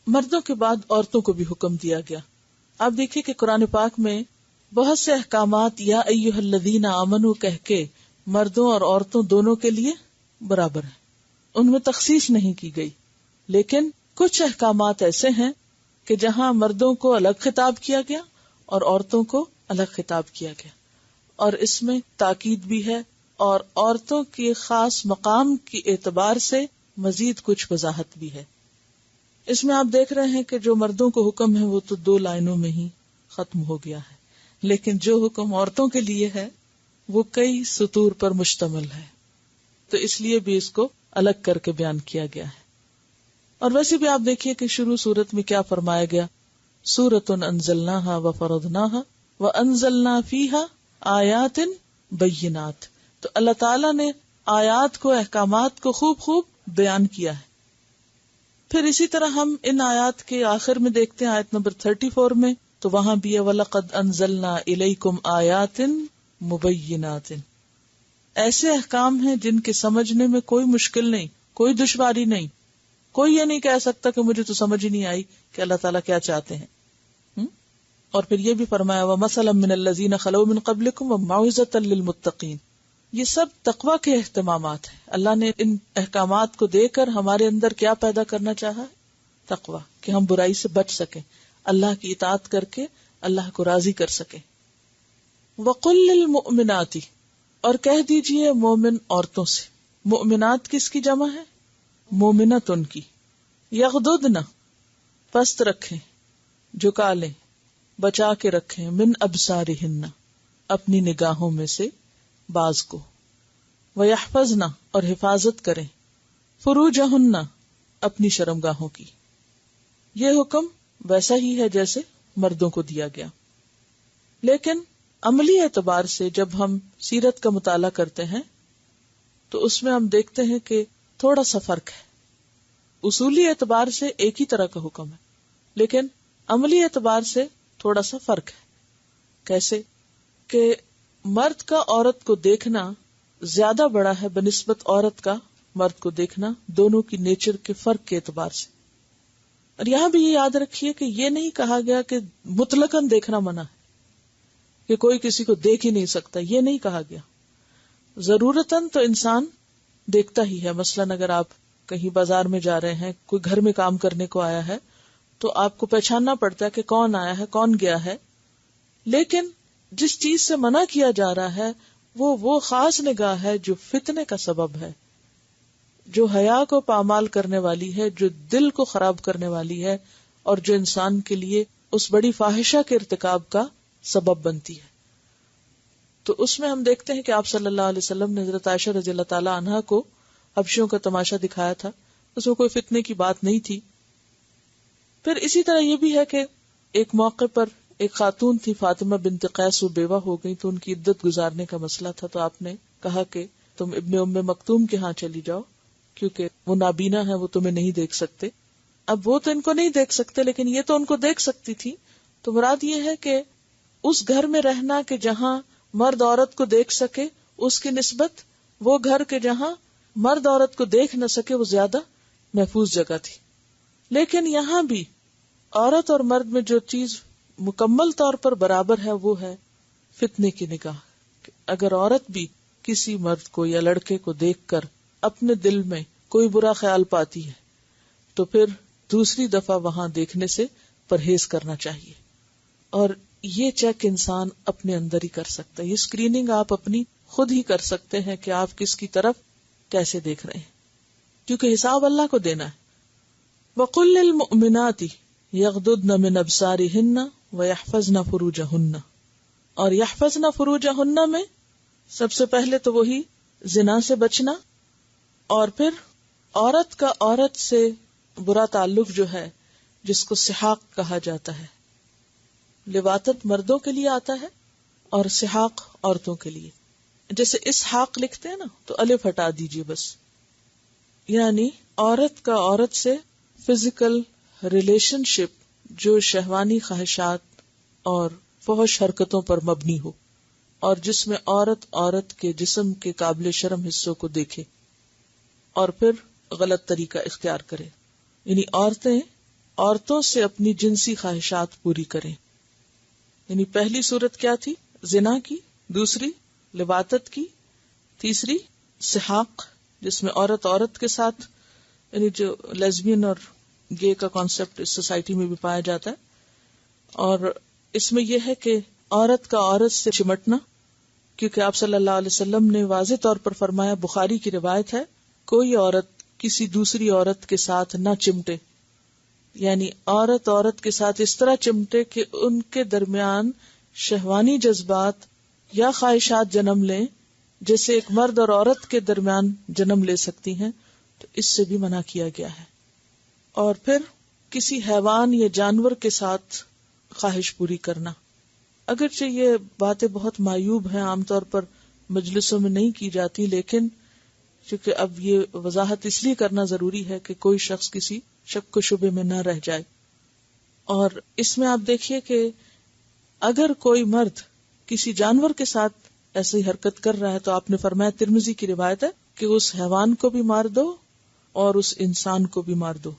مردوں کے بعد عورتوں کو بھی حکم دیا گیا. آپ دیکھیے کہ قرآن پاک میں بہت سے احکامات یا ایھا الذین آمنوا کہہ کے مردوں اور عورتوں دونوں کے لیے برابر ہیں، ان میں تخصیص نہیں کی گئی. لیکن کچھ احکامات ایسے ہیں کہ جہاں مردوں کو الگ خطاب کیا گیا اور عورتوں کو الگ خطاب کیا گیا، اور اس میں تاکید بھی ہے اور عورتوں کے خاص مقام کے اعتبار سے مزید کچھ وضاحت بھی ہے. اس میں آپ دیکھ رہے ہیں کہ جو مردوں کو حکم ہے وہ تو 2 لائنوں میں ہی ختم ہو گیا ہے، لیکن جو حکم عورتوں کے لیے ہے وہ کئی سطور پر مشتمل ہے، تو اس لیے بھی اس کو الگ کر کے بیان کیا گیا ہے. اور ویسے بھی آپ دیکھیے کہ شروع سورت میں کیا فرمایا گیا، سورۃ انزلناها وفرضناها وانزلنا فیها آیات بینات. تو اللہ تعالیٰ نے آیات کو، احکامات کو خوب بیان کیا ہے. پھر اسی طرح ہم ان آیات کے آخر میں دیکھتے ہیں آیت نمبر 34 میں، تو وہاں بھی ہے وَلَقَدْ أَنزَلْنَا إِلَيْكُمْ آيَاتٍ مُبَيِّنَاتٍ. ایسے احکام ہیں جن کے سمجھنے میں کوئی مشکل نہیں، کوئی دشواری نہیں. کوئی یہ نہیں کہہ سکتا کہ مجھے تو سمجھ ہی نہیں آئی کہ اللہ تعالیٰ کیا چاہتے ہیں. اور پھر یہ بھی فرمایا وَمَثَلًا مِّنَ الَّذِينَ خَلَوْا مِن قَبْلِكُمْ وَمَوْعِظَةً لِّلْمُتَّقِينَ. یہ سب تقویٰ کے اہتمامات ہیں. اللہ نے ان احکامات کو دے کر ہمارے اندر کیا پیدا کرنا چاہا ہے؟ تقویٰ، کہ ہم برائی سے بچ سکیں، اللہ کی اطاعت کر کے اللہ کو راضی کر سکیں. وَقُلْ لِلْمُؤْمِنَاتِ، اور کہہ دیجئے مومن عورتوں سے. مؤمنات کس کی جمع ہے؟ مومنت ان کی. یغضضن، پست رکھیں، جھکا لیں، بچا کے رکھیں، من ابصارہن، اپنی نگاہوں میں سے بعض کو. وَيَحْفَظْنَ، اور حفاظت کریں، فُرُوجَهُنَّ، اپنی شرمگاہوں کی. یہ حکم ویسا ہی ہے جیسے مردوں کو دیا گیا، لیکن عملی اعتبار سے جب ہم سیرت کا مطالعہ کرتے ہیں تو اس میں ہم دیکھتے ہیں کہ تھوڑا سا فرق ہے. اصولی اعتبار سے ایک ہی طرح کا حکم ہے، لیکن عملی اعتبار سے تھوڑا سا فرق ہے. کیسے کہ مرد کا عورت کو دیکھنا زیادہ بڑا ہے بنسبت عورت کا مرد کو دیکھنا، دونوں کی نیچر کے فرق کے اعتبار سے. اور یہاں بھی یہ یاد رکھیے کہ یہ نہیں کہا گیا کہ مطلقاً دیکھنا منع ہے، کہ کوئی کسی کو دیکھ ہی نہیں سکتا، یہ نہیں کہا گیا. ضرورتاً تو انسان دیکھتا ہی ہے. مثلاً اگر آپ کہیں بازار میں جا رہے ہیں، کوئی گھر میں کام کرنے کو آیا ہے تو آپ کو پہچاننا پڑتا ہے کہ کون آیا ہے، کون گیا ہے. لیکن جس چیز سے منع کیا جا رہا ہے وہ خاص نگاہ ہے جو فتنے کا سبب ہے، جو حیا کو پامال کرنے والی ہے، جو دل کو خراب کرنے والی ہے، اور جو انسان کے لیے اس بڑی فاحشہ کے ارتکاب کا سبب بنتی ہے. تو اس میں ہم دیکھتے ہیں کہ آپ صلی اللہ علیہ وسلم نے حضرت عائشہ رضی اللہ تعالی عنہا کو حبشیوں کا تماشا دکھایا تھا. اس میں کوئی فتنے کی بات نہیں تھی. پھر اسی طرح یہ بھی ہے کہ ایک موقع پر ایک خاتون تھی فاطمہ بنت قیس، وہ بیوہ ہو گئی تو ان کی عدت گزارنے کا مسئلہ تھا. تو آپ نے کہا کہ تم ابن ام مکتوم کے ہاں چلی جاؤ کیونکہ وہ نابینا ہے، وہ تمہیں نہیں دیکھ سکتے. اب وہ تو ان کو نہیں دیکھ سکتے لیکن یہ تو ان کو دیکھ سکتی تھی. تو مراد یہ ہے کہ اس گھر میں رہنا کہ جہاں مرد عورت کو دیکھ سکے، اس کی نسبت وہ گھر کے جہاں مرد عورت کو دیکھ نہ سکے وہ زیادہ محفوظ جگہ تھی. لیکن یہاں بھی عورت اور مرد میں جو چیز مکمل طور پر برابر ہے وہ ہے فتنے کی نگاہ. اگر عورت بھی کسی مرد کو یا لڑکے کو دیکھ کر اپنے دل میں کوئی برا خیال پاتی ہے تو پھر دوسری دفعہ وہاں دیکھنے سے پرہیز کرنا چاہیے. اور یہ چیک انسان اپنے اندر ہی کر سکتا ہے. یہ اسکریننگ آپ اپنی خود ہی کر سکتے ہیں کہ آپ کس کی طرف کیسے دیکھ رہے ہیں، کیونکہ حساب اللہ کو دینا ہے. وَقُلْ لِلْمُؤْمِنَاتِ يَغْضُضْنَ مِنْ أَبْصَارِهِنَّ وَيَحْفَظْنَ فُرُوجَهُنَّ. اور يَحْفَظْنَ فُرُوجَهُنَّ میں سب سے پہلے تو وہی زنا سے بچنا، اور پھر عورت کا عورت سے برا تعلق جو ہے جس کو سحاق کہا جاتا ہے. لواطت مردوں کے لیے آتا ہے اور سحاق عورتوں کے لیے. جیسے اسحاق لکھتے ہیں نا تو الف ہٹا دیجئے بس. یعنی عورت کا عورت سے فزیکل ریلیشن شپ جو شہوانی خواہشات اور فحش حرکتوں پر مبنی ہو، اور جس میں عورت عورت کے جسم کے قابل شرم حصوں کو دیکھے اور پھر غلط طریقہ اختیار کرے. یعنی عورتیں عورتوں سے اپنی جنسی خواہشات پوری کریں. یعنی پہلی صورت کیا تھی؟ زنا کی، دوسری لواطت کی، تیسری سحاق جس میں عورت عورت کے ساتھ، یعنی جو لیزبین اور گے کا کانسیپٹ اس سوسائٹی میں بھی پایا جاتا ہے. اور اس میں یہ ہے کہ عورت کا عورت سے چمٹنا، کیونکہ آپ صلی اللہ علیہ وسلم نے واضح طور پر فرمایا، بخاری کی روایت ہے، کوئی عورت کسی دوسری عورت کے ساتھ نہ چمٹے. یعنی عورت عورت کے ساتھ اس طرح چمٹے کہ ان کے درمیان شہوانی جذبات یا خواہشات جنم لیں جیسے ایک مرد اور عورت کے درمیان جنم لے سکتی ہیں، تو اس سے بھی منع کیا گیا ہے. اور پھر کسی حیوان یا جانور کے ساتھ خواہش پوری کرنا، اگرچہ یہ باتیں بہت معیوب ہیں، عام طور پر مجلسوں میں نہیں کی جاتی، لیکن چونکہ اب یہ وضاحت اس لیے کرنا ضروری ہے کہ کوئی شخص کسی شک و شبے میں نہ رہ جائے. اور اس میں آپ دیکھیے کہ اگر کوئی مرد کسی جانور کے ساتھ ایسی حرکت کر رہا ہے تو آپ نے فرمایا، ترمذی کی روایت ہے کہ اس حیوان کو بھی مار دو اور اس انسان کو بھی مار دو.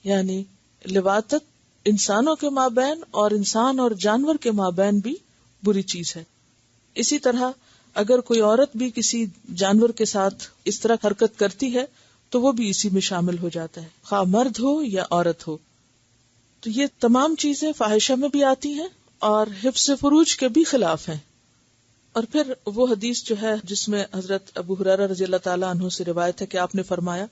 یعنی لواطت انسانوں کے مابین اور انسان اور جانور کے مابین بھی بری چیز ہے. اسی طرح اگر کوئی عورت بھی کسی جانور کے ساتھ اس طرح حرکت کرتی ہے تو وہ بھی اسی میں شامل ہو جاتا ہے، خواہ مرد ہو یا عورت ہو. تو یہ تمام چیزیں فاحشہ میں بھی آتی ہیں اور حفظ فروج کے بھی خلاف ہیں. اور پھر وہ حدیث جو ہے جس میں حضرت ابو ہریرہ رضی اللہ تعالیٰ عنہ سے روایت ہے کہ آپ نے فرمایا،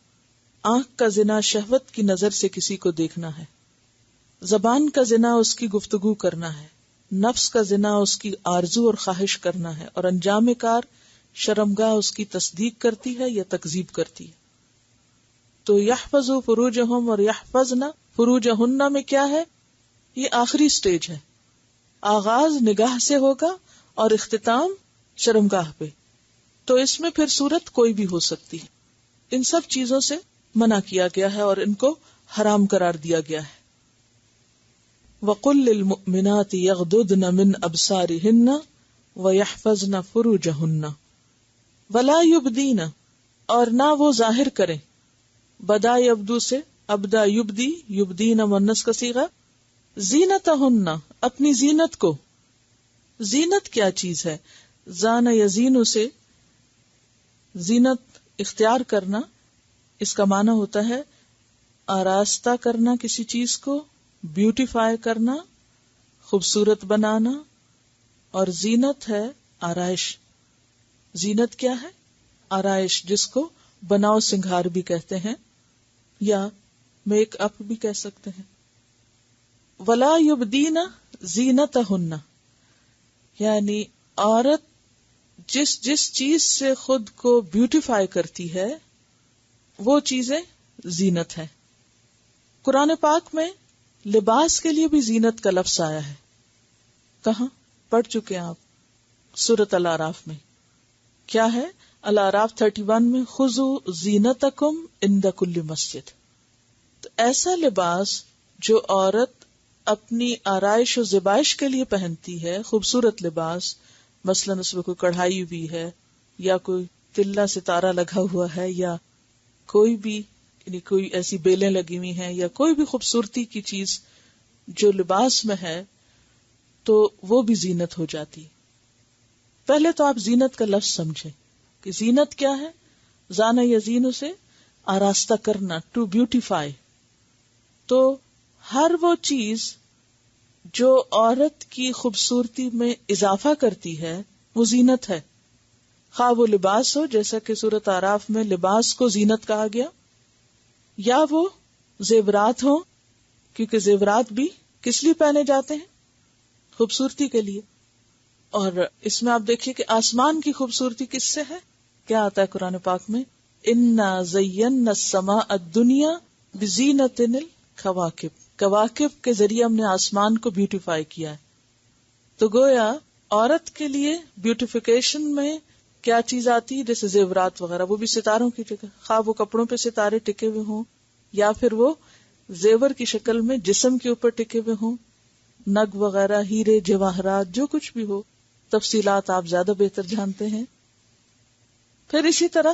آنکھ کا زنا شہوت کی نظر سے کسی کو دیکھنا ہے، زبان کا زنا اس کی گفتگو کرنا ہے، نفس کا زنا اس کی آرزو اور خواہش کرنا ہے، اور انجام کار شرمگاہ اس کی تصدیق کرتی ہے یا تکذیب کرتی ہے. تو یحفظوا فروجہم اور یحفظن فروجہن میں کیا ہے؟ یہ آخری سٹیج ہے. آغاز نگاہ سے ہوگا اور اختتام شرمگاہ پہ. تو اس میں پھر صورت کوئی بھی ہو سکتی ہے. ان سب چیزوں سے منع کیا گیا ہے اور ان کو حرام قرار دیا گیا ہے. وَقُلْ لِلْمُؤْمِنَاتِ يَغْضُضْنَ مِنْ أَبْصَارِهِنَّ وَيَحْفَظْنَ فُرُوجَهُنَّ وَلَا يُبْدِينَ، اور نہ وہ ظاہر کریں. بدا یبدو سے ابدا یبدی، یبدین مؤنث کا صیغہ. زینتہن، اپنی زینت کو. زینت کیا چیز ہے؟ زان یزین سے زینت اختیار کرنا، اس کا معنی ہوتا ہے آراستہ کرنا کسی چیز کو، بیوٹیفائی کرنا، خوبصورت بنانا. اور زینت ہے آرائش. زینت کیا ہے؟ آرائش، جس کو بناؤ سنگھار بھی کہتے ہیں یا میک اپ بھی کہہ سکتے ہیں. ولا یبدین زینتہن، یعنی عورت جس جس چیز سے خود کو بیوٹیفائی کرتی ہے وہ چیزیں زینت ہے. قرآن پاک میں لباس کے لیے بھی زینت کا لفظ آیا ہے. کہاں پڑھ چکے ہیں آپ؟ سورۃ الاعراف میں. کیا ہے؟ الاعراف 31 میں خذوا زینتکم عند کل مسجد. تو ایسا لباس جو عورت اپنی آرائش و زیبائش کے لیے پہنتی ہے، خوبصورت لباس، مثلاً اس میں کوئی کڑھائی ہوئی ہے یا کوئی تلا ستارہ لگا ہوا ہے یا کوئی بھی یعنی کوئی ایسی بیلیں لگی ہوئی ہیں یا کوئی بھی خوبصورتی کی چیز جو لباس میں ہے تو وہ بھی زینت ہو جاتی. پہلے تو آپ زینت کا لفظ سمجھیں کہ زینت کیا ہے. زانا یزین سے آراستہ کرنا، ٹو بیوٹیفائی. تو ہر وہ چیز جو عورت کی خوبصورتی میں اضافہ کرتی ہے وہ زینت ہے. خواہ وہ لباس ہو جیسا کہ سورۃ اعراف میں لباس کو زینت کہا گیا، یا وہ زیورات ہوں، کیونکہ زیورات بھی کس لیے پہنے جاتے ہیں؟ خوبصورتی کے لیے. اور اس میں آپ دیکھیے کہ آسمان کی خوبصورتی کس سے ہے؟ کیا آتا ہے قرآن پاک میں؟ انا زینا السماء الدنیا بزینۃ الکواکب. کواکب کے ذریعے ہم نے آسمان کو بیوٹیفائی کیا ہے. تو گویا عورت کے لیے بیوٹیفیکیشن میں کیا چیز آتی ہے؟ جیسے زیورات وغیرہ، وہ بھی ستاروں کی جگہ، خواہ وہ کپڑوں پہ ستارے ٹکے ہوئے ہوں یا پھر وہ زیور کی شکل میں جسم کے اوپر ٹکے ہوئے ہوں، نگ وغیرہ، ہیرے جواہرات، جو کچھ بھی ہو. تفصیلات آپ زیادہ بہتر جانتے ہیں. پھر اسی طرح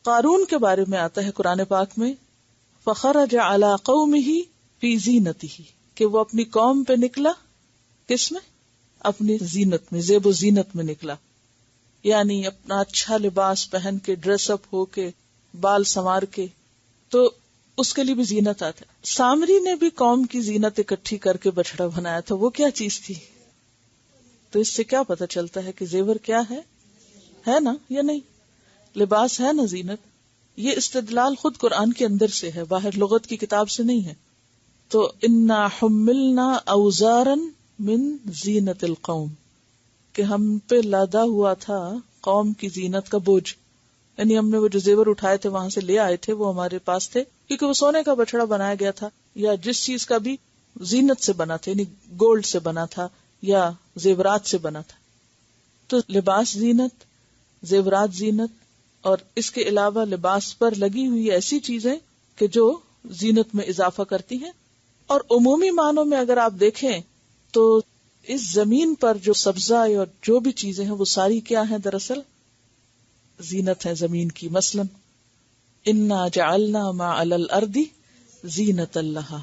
قارون کے بارے میں آتا ہے قرآن پاک میں، فخرج علی قومہ فی زینتہ، کہ وہ اپنی قوم پہ نکلا، کس میں؟ اپنی زینت میں، زیب و زینت میں نکلا، یعنی اپنا اچھا لباس پہن کے، ڈریس اپ ہو کے، بال سنوار کے، تو اس کے لیے بھی زینت آتا ہے۔ سامری نے بھی قوم کی زینت اکٹھی کر کے بچڑا بنایا تھا، وہ کیا چیز تھی؟ تو اس سے کیا پتا چلتا ہے کہ زیور کیا ہے نا یا نہیں؟ لباس ہے نا زینت۔ یہ استدلال خود قرآن کے اندر سے ہے، باہر لغت کی کتاب سے نہیں ہے۔ تو انا حملنا اوزارا من زینت القوم، کہ ہم پہ لادا ہوا تھا قوم کی زینت کا بوجھ، یعنی ہم نے وہ جو زیور اٹھائے تھے وہاں سے لے آئے تھے، وہ ہمارے پاس تھے، کیونکہ وہ سونے کا بچڑا بنایا گیا تھا، یا جس چیز کا بھی زینت سے بنا تھا، یعنی گولڈ سے بنا تھا یا زیورات سے بنا تھا۔ تو لباس زینت، زیورات زینت، اور اس کے علاوہ لباس پر لگی ہوئی ایسی چیزیں کہ جو زینت میں اضافہ کرتی ہیں۔ اور عمومی معنوں میں اگر آپ دیکھیں تو اس زمین پر جو سبزہ اور جو بھی چیزیں ہیں وہ ساری کیا ہیں؟ دراصل زینت ہے زمین کی۔ مثلا انا جعلنا ما علی الارض زینۃ لہا،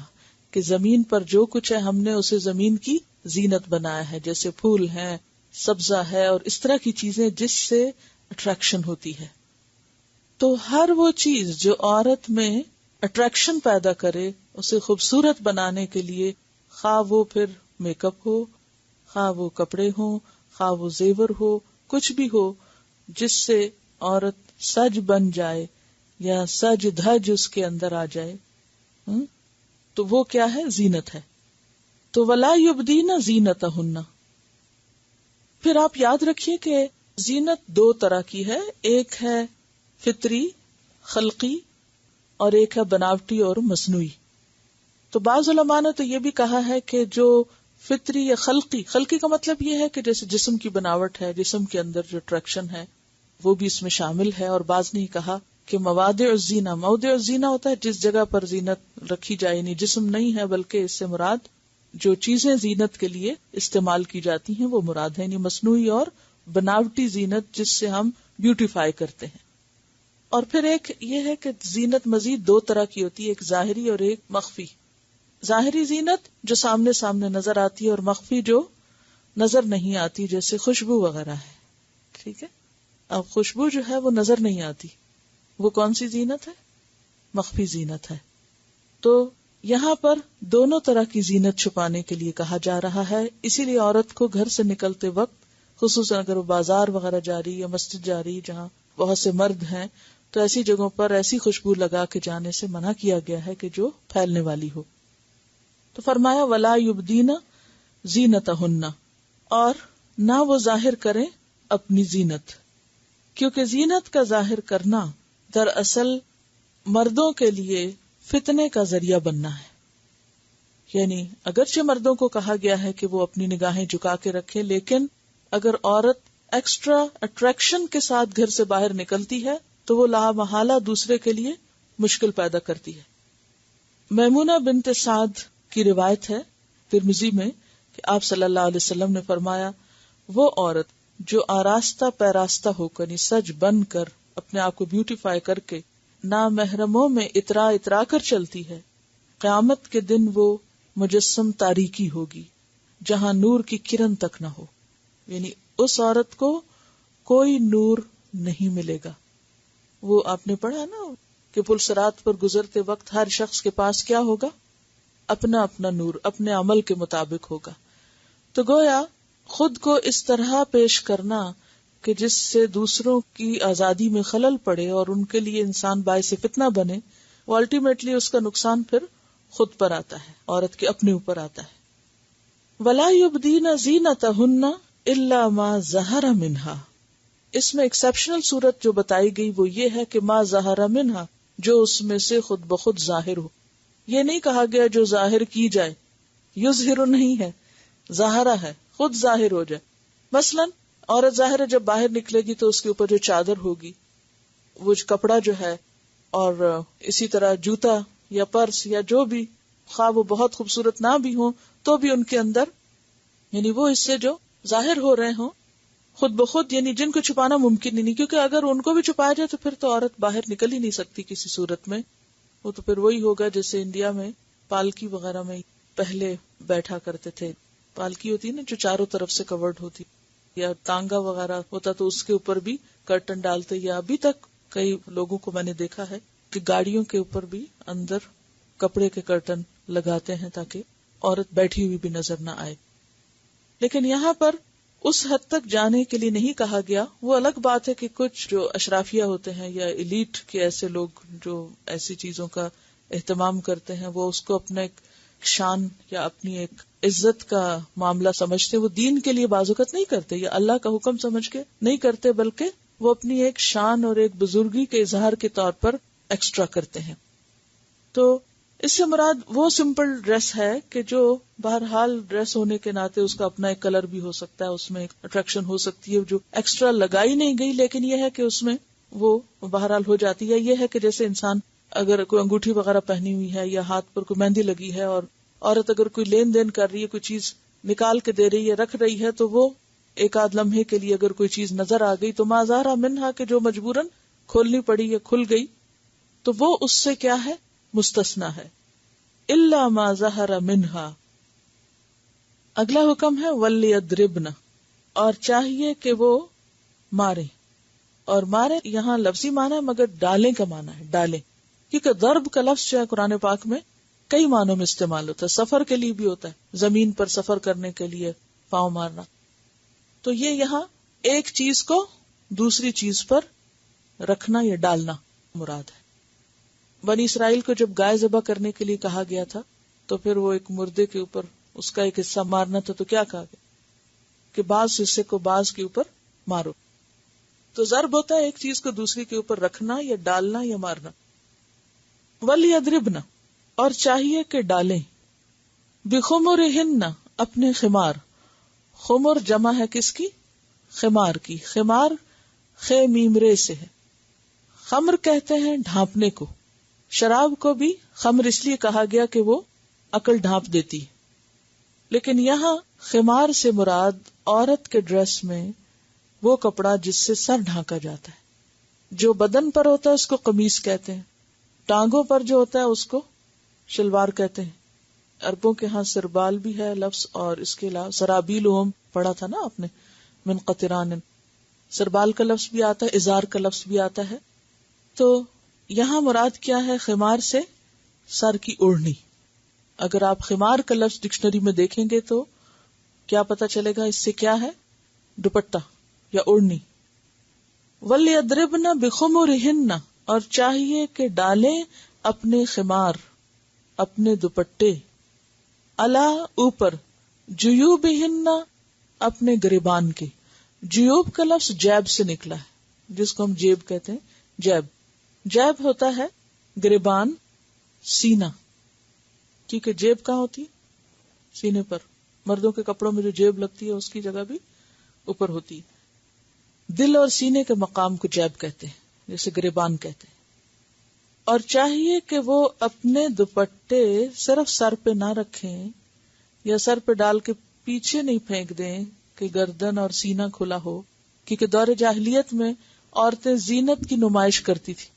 کہ زمین پر جو کچھ ہے ہم نے اسے زمین کی زینت بنایا ہے، جیسے پھول ہیں، سبزہ ہے، اور اس طرح کی چیزیں جس سے اٹریکشن ہوتی ہے۔ تو ہر وہ چیز جو عورت میں اٹریکشن پیدا کرے، اسے خوبصورت بنانے کے لیے، خواہ وہ پھر میک اپ ہو، خواہ وہ کپڑے ہوں، خواہ وہ زیور ہو، کچھ بھی ہو جس سے عورت سج بن جائے یا سج دھج اس کے اندر آ جائے، تو وہ کیا ہے؟ زینت ہے۔ تو ولا یبدین زینتہن۔ پھر آپ یاد رکھیے کہ زینت دو طرح کی ہے، ایک ہے فطری خلقی اور ایک ہے بناوٹی اور مصنوعی۔ تو بعض علماء نے تو یہ بھی کہا ہے کہ جو فطری یا خلقی کا مطلب یہ ہے کہ جیسے جسم کی بناوٹ ہے، جسم کے اندر جو اٹریکشن ہے وہ بھی اس میں شامل ہے، اور بعض نے کہا کہ موادع الزینہ، موضع الزینہ ہوتا ہے جس جگہ پر زینت رکھی جائے، یعنی جسم نہیں ہے بلکہ اس سے مراد جو چیزیں زینت کے لیے استعمال کی جاتی ہیں وہ مراد ہے، یعنی مصنوعی اور بناوٹی زینت جس سے ہم بیوٹیفائی کرتے ہیں۔ اور پھر ایک یہ ہے کہ زینت مزید دو طرح کی ہوتی ہے، ایک ظاہری اور ایک مخفی۔ ظاہری زینت جو سامنے سامنے نظر آتی ہے، اور مخفی جو نظر نہیں آتی، جیسے خوشبو وغیرہ ہے، ٹھیک ہے۔ اب خوشبو جو ہے وہ نظر نہیں آتی، وہ کون سی زینت ہے؟ مخفی زینت ہے۔ تو یہاں پر دونوں طرح کی زینت چھپانے کے لیے کہا جا رہا ہے، اسی لیے عورت کو گھر سے نکلتے وقت، خصوصاً اگر وہ بازار وغیرہ جا رہی یا مسجد جا رہی جہاں بہت سے مرد ہیں، تو ایسی جگہوں پر ایسی خوشبو لگا کے جانے سے منع کیا گیا ہے کہ جو پھیلنے والی ہو۔ تو فرمایا ولا یبدین زینتہن، اور نہ وہ ظاہر کریں اپنی زینت، کیونکہ زینت کا ظاہر کرنا دراصل مردوں کے لیے فتنے کا ذریعہ بننا ہے۔ یعنی اگرچہ مردوں کو کہا گیا ہے کہ وہ اپنی نگاہیں جھکا کے رکھیں، لیکن اگر عورت ایکسٹرا اٹریکشن کے ساتھ گھر سے باہر نکلتی ہے تو وہ لا محالہ دوسرے کے لیے مشکل پیدا کرتی ہے۔ میمونہ بنت سعد کی روایت ہے ترمذی میں کہ آپ صلی اللہ علیہ وسلم نے فرمایا، وہ عورت جو آراستہ پیراستہ ہو کر، سج بن کر، اپنے آپ کو بیوٹیفائی کر کے نامحرموں میں اترا کر چلتی ہے، قیامت کے دن وہ مجسم تاریکی ہوگی جہاں نور کی کرن تک نہ ہو، یعنی اس عورت کو کوئی نور نہیں ملے گا۔ وہ آپ نے پڑھا نا کہ پل صراط پر گزرتے وقت ہر شخص کے پاس کیا ہوگا؟ اپنا اپنا نور، اپنے عمل کے مطابق ہوگا۔ تو گویا خود کو اس طرح پیش کرنا کہ جس سے دوسروں کی آزادی میں خلل پڑے اور ان کے لیے انسان باعث فتنہ بنے، وہ الٹیمیٹلی اس کا نقصان پھر خود پر آتا ہے، عورت کے اپنے اوپر آتا ہے۔ وَلَا يُبْدِينَ زِينَتَهُنَّ إِلَّا مَا ظَهَرَ مِنْهَا، اس میں ایکسپشنل صورت جو بتائی گئی وہ یہ ہے کہ ما ظہر منہا، جو اس میں سے خود بخود ظاہر ہو۔ یہ نہیں کہا گیا جو ظاہر کی جائے، یظہر نہیں ہے، ظاہرہ ہے، خود ظاہر ہو جائے۔ مثلا عورت ظاہر ہے جب باہر نکلے گی تو اس کے اوپر جو چادر ہوگی، وہ کپڑا جو ہے، اور اسی طرح جوتا یا پرس یا جو بھی، خواہ وہ بہت خوبصورت نہ بھی ہوں تو بھی ان کے اندر، یعنی وہ اس سے جو ظاہر ہو رہے ہوں خود بخود، یعنی جن کو چھپانا ممکن ہی نہیں، کیونکہ اگر ان کو بھی چھپایا جائے تو پھر تو عورت باہر نکل ہی نہیں سکتی کسی صورت میں۔ وہ تو پھر وہی ہوگا جیسے انڈیا میں پالکی وغیرہ میں پہلے بیٹھا کرتے تھے. پالکی ہوتی ہے نا جو چاروں طرف سے کورڈ ہوتی, یا تانگا وغیرہ ہوتا تو اس کے اوپر بھی کرٹن ڈالتے. یا ابھی تک کئی لوگوں کو میں نے دیکھا ہے کہ گاڑیوں کے اوپر بھی اندر کپڑے کے کرٹن لگاتے ہیں تاکہ عورت بیٹھی ہوئی بھی نظر نہ آئے. لیکن یہاں پر اس حد تک جانے کے لیے نہیں کہا گیا. وہ الگ بات ہے کہ کچھ جو اشرافیہ ہوتے ہیں یا ایلیٹ کے ایسے لوگ جو ایسی چیزوں کا اہتمام کرتے ہیں, وہ اس کو اپنا ایک شان یا اپنی ایک عزت کا معاملہ سمجھتے. وہ دین کے لیے بازوقت نہیں کرتے یا اللہ کا حکم سمجھ کے نہیں کرتے, بلکہ وہ اپنی ایک شان اور ایک بزرگی کے اظہار کے طور پر ایکسٹرا کرتے ہیں. تو اس سے مراد وہ سمپل ڈریس ہے کہ جو بہرحال ڈریس ہونے کے ناطے اس کا اپنا ایک کلر بھی ہو سکتا ہے, اس میں ایک اٹریکشن ہو سکتی ہے جو ایکسٹرا لگائی نہیں گئی, لیکن یہ ہے کہ اس میں وہ بہرحال ہو جاتی ہے. یہ ہے کہ جیسے انسان اگر کوئی انگوٹھی وغیرہ پہنی ہوئی ہے یا ہاتھ پر کوئی مہندی لگی ہے, اور عورت اگر کوئی لین دین کر رہی ہے, کوئی چیز نکال کے دے رہی ہے, رکھ رہی ہے, تو وہ ایک آدھ لمحے کے لیے اگر کوئی چیز نظر آ گئی تو ما ظہر منہا کہ جو مجبوراً کھولنی پڑی یا کھل گئی, تو وہ اس سے کیا ہے, مستثنا ہے. الا ما ظہر منہا. اگلا حکم ہے وَلْيَضْرِبْنَ, اور چاہیے کہ وہ مارے. اور مارے یہاں لفظی معنی ہے مگر ڈالیں کا معنی ہے, ڈالیں, کیونکہ ضرب کا لفظ جو ہے قرآن پاک میں کئی معنوں میں استعمال ہوتا ہے. سفر کے لیے بھی ہوتا ہے, زمین پر سفر کرنے کے لیے پاؤں مارنا. تو یہ یہاں ایک چیز کو دوسری چیز پر رکھنا یا ڈالنا مراد ہے. بنی اسرائیل کو جب گائے ذبح کرنے کے لیے کہا گیا تھا تو پھر وہ ایک مردے کے اوپر اس کا ایک حصہ مارنا تھا, تو کیا کہا گیا کہ بعض حصے کو بعض کے اوپر مارو. تو ضرب ہوتا ہے ایک چیز کو دوسری کے اوپر رکھنا یا ڈالنا یا مارنا. وَلْيَضْرِبْنَ, اور چاہیے کہ ڈالیں, بِخُمُرِهِنَّ, اپنے خمار. خمر جمع ہے کس کی, خمار کی. خمار خے میم رے سے ہے. خمر کہتے ہیں ڈھانپنے کو. شراب کو بھی خمر اس لیے کہا گیا کہ وہ عقل ڈھانپ دیتی ہے. لیکن یہاں خمار سے مراد عورت کے ڈریس میں وہ کپڑا جس سے سر ڈھانکا جاتا ہے. جو بدن پر ہوتا ہے اس کو قمیص کہتے ہیں, ٹانگوں پر جو ہوتا ہے اس کو شلوار کہتے ہیں. عربوں کے ہاں سربال بھی ہے لفظ, اور اس کے علاوہ سرابیلہم پڑھا تھا نا آپ نے, من قطران. سربال کا لفظ بھی آتا ہے, ازار کا لفظ بھی آتا ہے. تو یہاں مراد کیا ہے, خمار سے سر کی اوڑھنی. اگر آپ خمار کا لفظ ڈکشنری میں دیکھیں گے تو کیا پتا چلے گا اس سے کیا ہے, دوپٹہ یا اوڑھنی. وَلْيَضْرِبْنَ بِخُمُرِهِنَّ, اور چاہیے کہ ڈالیں اپنے خمار, اپنے دوپٹے, علا اوپر, جیوبہن, اپنے گریبان کے. جیوب کا لفظ جیب سے نکلا ہے, جس کو ہم جیب کہتے ہیں. جیب جیب ہوتا ہے گریبان, سینہ, کیونکہ جیب کہاں ہوتی ہے, سینے پر. مردوں کے کپڑوں میں جو جیب لگتی ہے اس کی جگہ بھی اوپر ہوتی ہے. دل اور سینے کے مقام کو جیب کہتے ہیں, جیسے گریبان کہتے ہیں. اور چاہیے کہ وہ اپنے دوپٹے صرف سر پہ نہ رکھیں یا سر پہ ڈال کے پیچھے نہیں پھینک دیں کہ گردن اور سینہ کھلا ہو, کیونکہ دور جاہلیت میں عورتیں زینت کی نمائش کرتی تھی.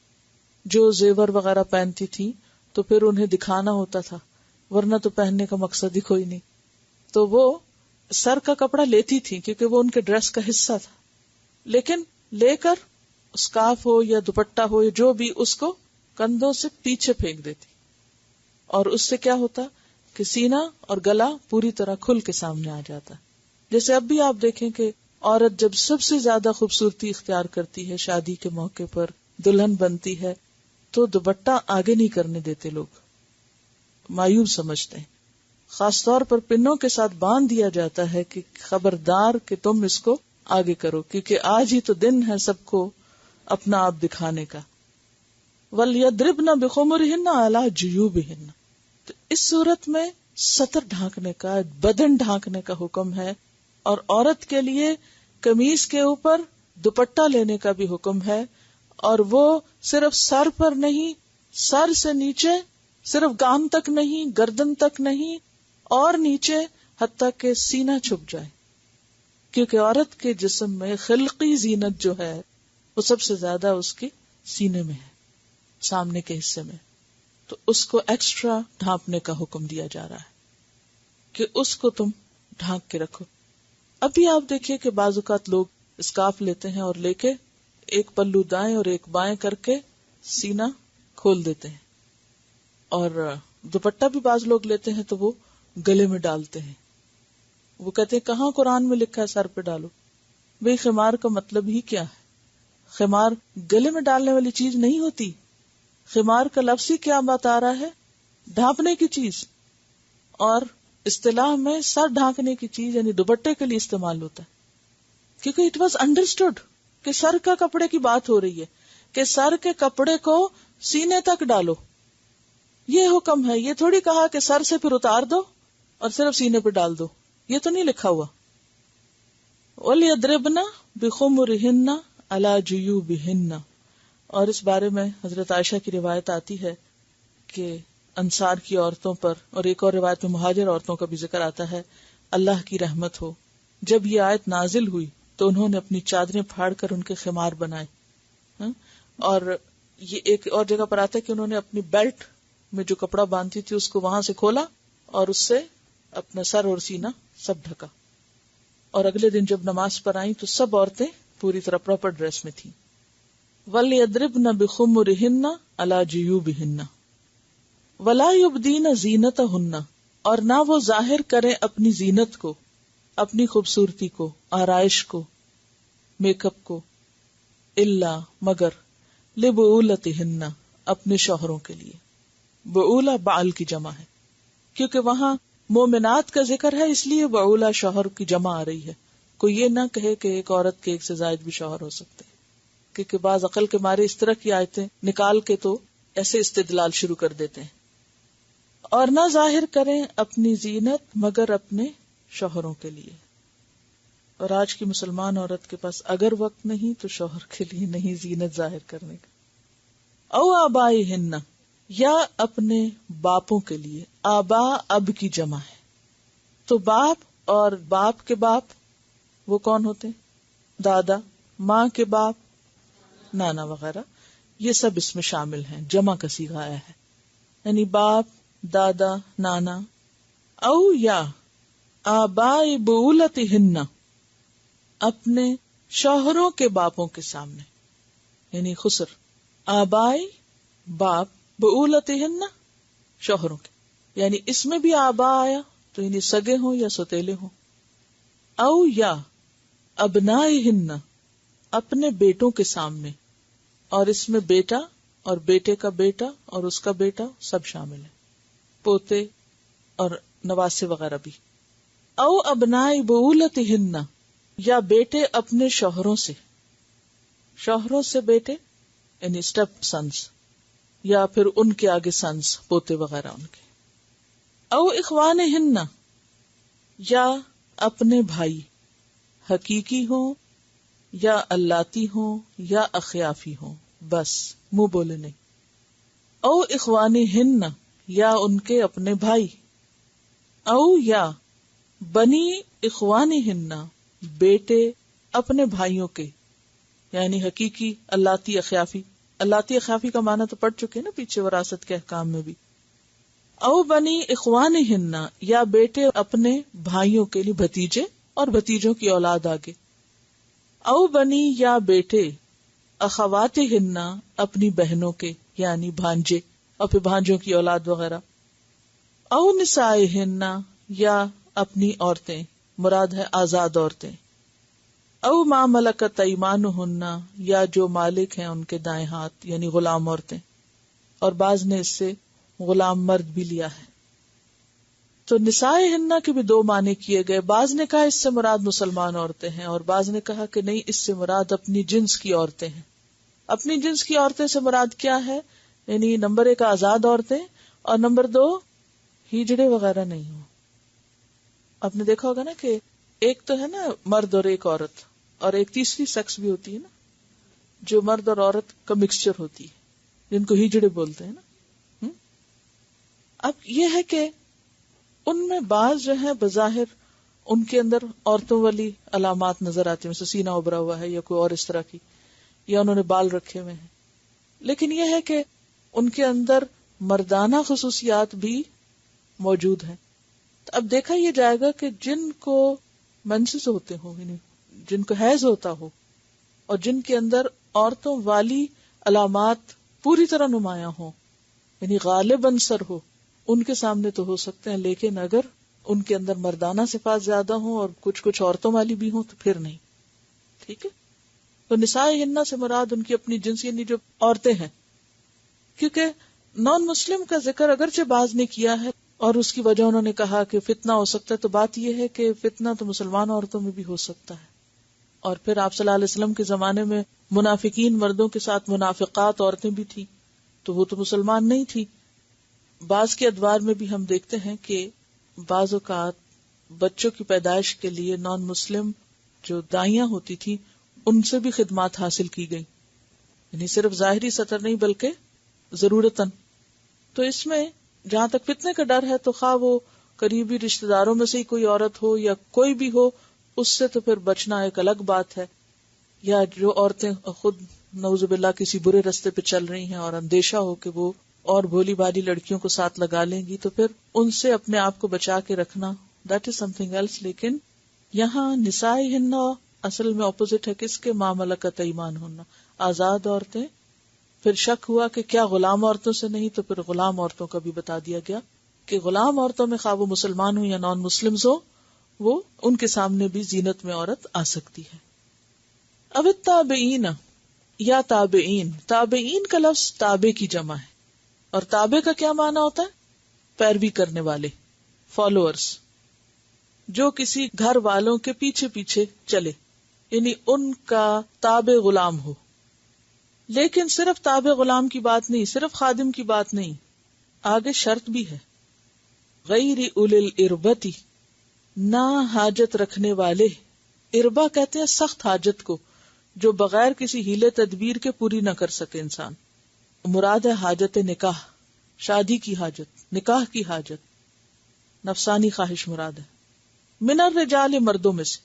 جو زیور وغیرہ پہنتی تھی تو پھر انہیں دکھانا ہوتا تھا, ورنہ تو پہننے کا مقصد ہی کوئی نہیں. تو وہ سر کا کپڑا لیتی تھی کیونکہ وہ ان کے ڈریس کا حصہ تھا, لیکن لے کر اسکارف ہو یا دوپٹہ ہو یا جو بھی, اس کو کندھوں سے پیچھے پھینک دیتی. اور اس سے کیا ہوتا کہ سینہ اور گلا پوری طرح کھل کے سامنے آ جاتا. جیسے اب بھی آپ دیکھیں کہ عورت جب سب سے زیادہ خوبصورتی اختیار کرتی ہے, شادی کے موقع پر دلہن بنتی ہے, تو دوپٹہ آگے نہیں کرنے دیتے لوگ, مایوب سمجھتے ہیں. خاص طور پر پنوں کے ساتھ باندھ دیا جاتا ہے کہ خبردار کہ تم اس کو آگے کرو, کیونکہ آج ہی تو دن ہے سب کو اپنا آپ دکھانے کا. وَلْيَضْرِبْنَ بِخُمُرِهِنَّ عَلَى جُيُوبِهِنَّ. تو اس صورت میں سطر ڈھانکنے کا, بدن ڈھانکنے کا حکم ہے, اور عورت کے لیے قمیص کے اوپر دوپٹہ لینے کا بھی حکم ہے, اور وہ صرف سر پر نہیں, سر سے نیچے, صرف کان تک نہیں, گردن تک نہیں, اور نیچے حتیٰ کہ سینہ چھپ جائے, کیونکہ عورت کے جسم میں خلقی زینت جو ہے وہ سب سے زیادہ اس کے سینے میں ہے, سامنے کے حصے میں. تو اس کو ایکسٹرا ڈھانپنے کا حکم دیا جا رہا ہے کہ اس کو تم ڈھانک کے رکھو. ابھی آپ دیکھیے کہ بعض اوقات لوگ اسکارف لیتے ہیں اور لے کے ایک پلو دائیں اور ایک بائیں کر کے سینہ کھول دیتے ہیں, اور دوپٹہ بھی بعض لوگ لیتے ہیں تو وہ گلے میں ڈالتے ہیں. وہ کہتے ہیں کہاں قرآن میں لکھا ہے سر پہ ڈالو؟ بھئی خمار کا مطلب ہی کیا ہے؟ خمار گلے میں ڈالنے والی چیز نہیں ہوتی. خمار کا لفظ ہی کیا بتا رہا ہے؟ ڈھانپنے کی چیز, اور اصطلاح میں سر ڈھانکنے کی چیز یعنی دوپٹے کے لیے استعمال ہوتا ہے. کیونکہ اٹ واز انڈرسٹوڈ کہ سر کا کپڑے کی بات ہو رہی ہے, کہ سر کے کپڑے کو سینے تک ڈالو, یہ حکم ہے. یہ تھوڑی کہا کہ سر سے پھر اتار دو اور صرف سینے پہ ڈال دو, یہ تو نہیں لکھا ہوا. وَلْيَضْرِبْنَ بِخُمُرِهِنَّ عَلَى جُيُوبِهِنَّ. اور اس بارے میں حضرت عائشہ کی روایت آتی ہے کہ انصار کی عورتوں پر, اور ایک اور روایت میں مہاجر عورتوں کا بھی ذکر آتا ہے, اللہ کی رحمت ہو, جب یہ آیت نازل ہوئی تو انہوں نے اپنی چادریں پھاڑ کر ان کے خمار بنائے. اور یہ ایک اور جگہ پر آتا ہے کہ انہوں نے اپنی بیلٹ میں جو کپڑا باندھتی تھی اس کو وہاں سے کھولا اور اس سے اپنا سر اور سینہ سب ڈھکا. اور اگلے دن جب نماز پر آئیں تو سب عورتیں پوری طرح پراپر ڈریس میں تھیں. وَلْيَضْرِبْنَ بِخُمُرِهِنَّ عَلَى جُيُوبِهِنَّ وَلَا يُبْدِينَ زِينَتَهُنَّ. اور نہ وہ ظاہر کریں اپنی زینت کو, اپنی خوبصورتی کو, آرائش کو, میک اپ کو, الا مگر لِبُعُولَتِهِنَّ اپنے شوہروں کے لیے. بعولہ بعل کی جمع ہے, کیونکہ وہاں مومنات کا ذکر ہے, اس لیے بعولہ شوہر کی جمع آ رہی ہے. کوئی یہ نہ کہے کہ ایک عورت کے ایک سے زائد بھی شوہر ہو سکتے ہیں, کیونکہ بعض عقل کے مارے اس طرح کی آیتیں نکال کے تو ایسے استدلال شروع کر دیتے ہیں. اور نہ ظاہر کریں اپنی زینت مگر اپنے شوہروں کے لیے. اور آج کی مسلمان عورت کے پاس اگر وقت نہیں تو شوہر کے لیے نہیں زینت ظاہر کرنے کا. او آبائہن, یا اپنے باپوں کے لیے. آبا اب کی جمع ہے, تو باپ اور باپ کے باپ وہ کون ہوتے ہیں؟ دادا, ماں کے باپ, نانا وغیرہ, یہ سب اس میں شامل ہیں. جمع کا صیغہ آیا ہے, یعنی باپ, دادا, نانا. او یا آبائی بعولتہن, اپنے شوہروں کے باپوں کے سامنے, یعنی خسر. آبائی باپ, بعولتہن شوہروں کے, یعنی اس میں بھی آبا آیا تو یعنی سگے ہوں یا سوتیلے ہوں. او یا ابنائہن, اپنے بیٹوں کے سامنے, اور اس میں بیٹا اور بیٹے کا بیٹا اور اس کا بیٹا سب شامل ہے, پوتے اور نواسے وغیرہ بھی. او ابنائی بعولتہن, یا بیٹے اپنے شوہروں سے, شوہروں سے بیٹے یعنی اسٹیپ سنس, یا پھر ان کے آگے سنس, پوتے وغیرہ ان کے. او اخوانہن, یا اپنے بھائی, حقیقی ہوں یا اللاتی ہوں یا اخیافی ہوں, بس منہ بولے نہیں. او اخوانہن, یا ان کے اپنے بھائی. او یا بنی اخوانہن, بیٹے اپنے بھائیوں کے, یعنی حقیقی, اللاتی, اخیافی. اللاتی اخیافی کا معنی تو پڑھ چکے نا پیچھے وراثت کے احکام میں بھی. او بنی اخوانہن, یا بیٹے اپنے بھائیوں کے لیے, بھتیجے اور بھتیجوں کی اولاد آگے. او بنی, یا بیٹے اخواتہن, اپنی بہنوں کے یعنی بھانجے اور پھر بھانجوں کی اولاد وغیرہ. او نسائہن, یا اپنی عورتیں, مراد ہے آزاد عورتیں. او ما ملکت ایمانہن, یا جو مالک ہیں ان کے دائیں ہاتھ یعنی غلام عورتیں, اور بعض نے اس سے غلام مرد بھی لیا ہے. تو نسائہن کے بھی دو معنی کیے گئے. بعض نے کہا اس سے مراد مسلمان عورتیں ہیں, اور بعض نے کہا کہ نہیں, اس سے مراد اپنی جنس کی عورتیں ہیں. اپنی جنس کی عورتیں سے مراد کیا ہے؟ یعنی نمبر 1 آزاد عورتیں, اور نمبر 2 ہجڑے وغیرہ نہیں ہو. آپ نے دیکھا ہوگا نا کہ ایک تو ہے نا مرد اور ایک عورت, اور ایک تیسری سیکس بھی ہوتی ہے نا جو مرد اور عورت کا مکسچر ہوتی ہے, جن کو ہجڑے بولتے ہیں نا. اب یہ ہے کہ ان میں بعض جو ہے بظاہر ان کے اندر عورتوں والی علامات نظر آتی ہیں, جیسے سینہ ابھرا ہوا ہے یا کوئی اور اس طرح کی, یا انہوں نے بال رکھے ہوئے ہیں. لیکن یہ ہے کہ ان کے اندر مردانہ خصوصیات بھی موجود ہیں. تو اب دیکھا یہ جائے گا کہ جن کو منسز ہوتے ہوں، یعنی جن کو حیض ہوتا ہو اور جن کے اندر عورتوں والی علامات پوری طرح نمایاں ہوں، یعنی غالباً سر ہو، ان کے سامنے تو ہو سکتے ہیں، لیکن اگر ان کے اندر مردانہ صفات زیادہ ہوں اور کچھ عورتوں والی بھی ہوں تو پھر نہیں. ٹھیک ہے. تو نساء ہن سے مراد ان کی اپنی جنس یعنی جو عورتیں ہیں، کیونکہ نان مسلم کا ذکر اگرچہ بعض نے کیا ہے اور اس کی وجہ انہوں نے کہا کہ فتنہ ہو سکتا ہے، تو بات یہ ہے کہ فتنہ تو مسلمان عورتوں میں بھی ہو سکتا ہے. اور پھر آپ صلی اللہ علیہ وسلم کے زمانے میں منافقین مردوں کے ساتھ منافقات عورتیں بھی تھیں، تو وہ تو مسلمان نہیں تھی. بعض کے ادوار میں بھی ہم دیکھتے ہیں کہ بعض اوقات بچوں کی پیدائش کے لیے نان مسلم جو دائیاں ہوتی تھی ان سے بھی خدمات حاصل کی گئی، یعنی صرف ظاہری سطر نہیں بلکہ ضرورتاً. تو اس میں جہاں تک فتنے کا ڈر ہے تو خواہ وہ قریبی رشتہ داروں میں سے ہی کوئی عورت ہو یا کوئی بھی ہو، اس سے تو پھر بچنا ایک الگ بات ہے. یا جو عورتیں خود نعوذ باللہ کسی برے راستے پہ چل رہی ہیں اور اندیشہ ہو کہ وہ اور بھولی بھالی لڑکیوں کو ساتھ لگا لیں گی، تو پھر ان سے اپنے آپ کو بچا کے رکھنا، that is something else. لیکن یہاں نسائی ہن اصل میں اپوزٹ ہے کس کے؟ ما ملکت ایمانہن، آزاد عورتیں. پھر شک ہوا کہ کیا غلام عورتوں سے نہیں، تو پھر غلام عورتوں کا بھی بتا دیا گیا کہ غلام عورتوں میں خواہ وہ مسلمان ہو یا نان مسلمز ہو، وہ ان کے سامنے بھی زینت میں عورت آ سکتی ہے. اب تابعین یا تابعین، تابعین کا لفظ تابع کی جمع ہے، اور تابع کا کیا معنی ہوتا ہے؟ پیروی کرنے والے، فالوورز، جو کسی گھر والوں کے پیچھے پیچھے چلے، یعنی ان کا تابع غلام ہو. لیکن صرف تابع غلام کی بات نہیں، صرف خادم کی بات نہیں، آگے شرط بھی ہے. غیر اولی الاربتی، نہ حاجت رکھنے والے. اربا کہتے ہیں سخت حاجت کو، جو بغیر کسی ہیلے تدبیر کے پوری نہ کر سکے انسان. مراد ہے حاجت نکاح، شادی کی حاجت، نکاح کی حاجت، نفسانی خواہش مراد ہے. من الرجال، مردوں میں سے.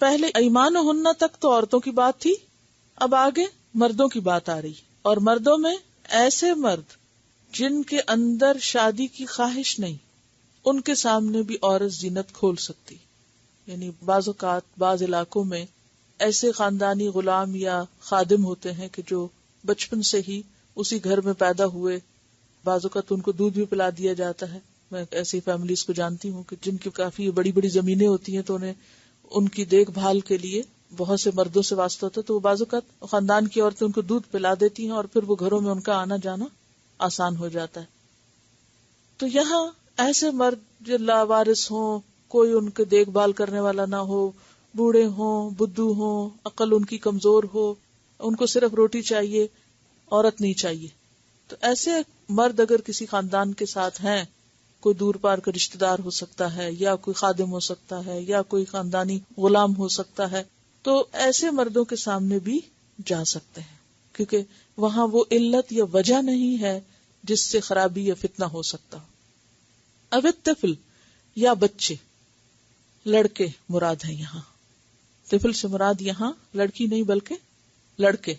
پہلے ایمانہن تک تو عورتوں کی بات تھی، اب آگے مردوں کی بات آ رہی. اور مردوں میں ایسے مرد جن کے اندر شادی کی خواہش نہیں، ان کے سامنے بھی عورت زینت کھول سکتی. یعنی بعض اوقات بعض علاقوں میں ایسے خاندانی غلام یا خادم ہوتے ہیں کہ جو بچپن سے ہی اسی گھر میں پیدا ہوئے، بعض اوقات ان کو دودھ بھی پلا دیا جاتا ہے. میں ایسی فیملیز کو جانتی ہوں کہ جن کی کافی بڑی بڑی زمینیں ہوتی ہیں، تو انہیں ان کی دیکھ بھال کے لیے بہت سے مردوں سے واسطہ ہوتا ہے، تو وہ بعض اوقات خاندان کی عورتیں ان کو دودھ پلا دیتی ہیں اور پھر وہ گھروں میں ان کا آنا جانا آسان ہو جاتا ہے. تو یہاں ایسے مرد جو لاوارث ہوں، کوئی ان کے دیکھ بھال کرنے والا نہ ہو، بوڑھے ہوں، بدھو ہوں، عقل ان کی کمزور ہو، ان کو صرف روٹی چاہیے، عورت نہیں چاہیے، تو ایسے مرد اگر کسی خاندان کے ساتھ ہیں، کوئی دور پار کا رشتہ دار ہو سکتا ہے، یا کوئی خادم ہو سکتا ہے، یا کوئی خاندانی غلام ہو سکتا ہے، تو ایسے مردوں کے سامنے بھی جا سکتے ہیں، کیونکہ وہاں وہ علت یا وجہ نہیں ہے جس سے خرابی یا فتنہ ہو سکتا. اب طفل یا بچے، لڑکے مراد ہیں یہاں. طفل سے مراد یہاں لڑکی نہیں بلکہ لڑکے،